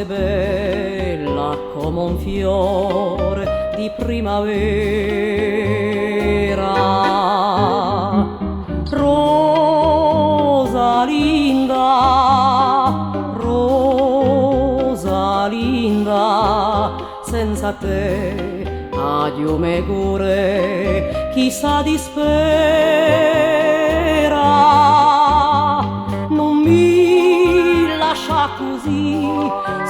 sei bella come un fiore di primavera. Rosalinda, Rosalinda, senza te addio me cuore chissà dispera. Non mi lascia così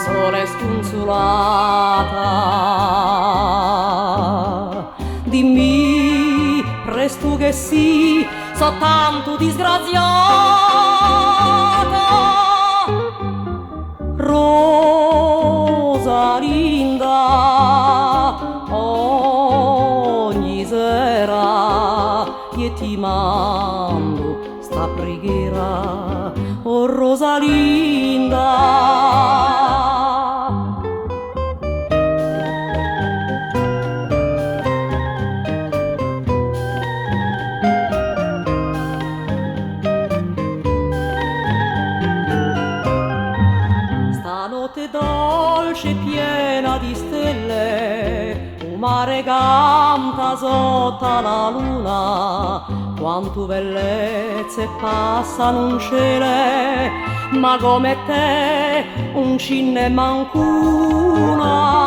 sola e sconsolata, dimmi presto che sì, so tanto disgraziata. Rosalinda, ogni sera io ti mando sta preghiera, oh Rosalinda. Stanotte dolce piena di stelle, un mare canta sotto la luna, quanto bellezze passano un cielo, ma come te un cinne mancuna.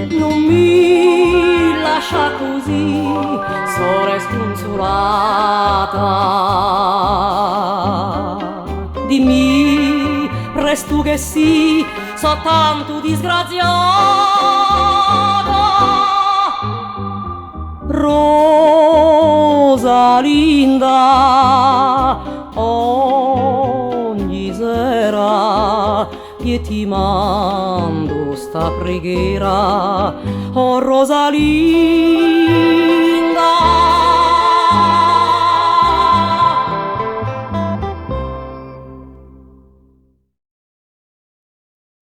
Non mi lascia così sola e sconsolata, dimmi presto che sì, so tanto disgraziata. Rosalinda, ogni sera io ti mando sta preghiera, oh Rosalinda.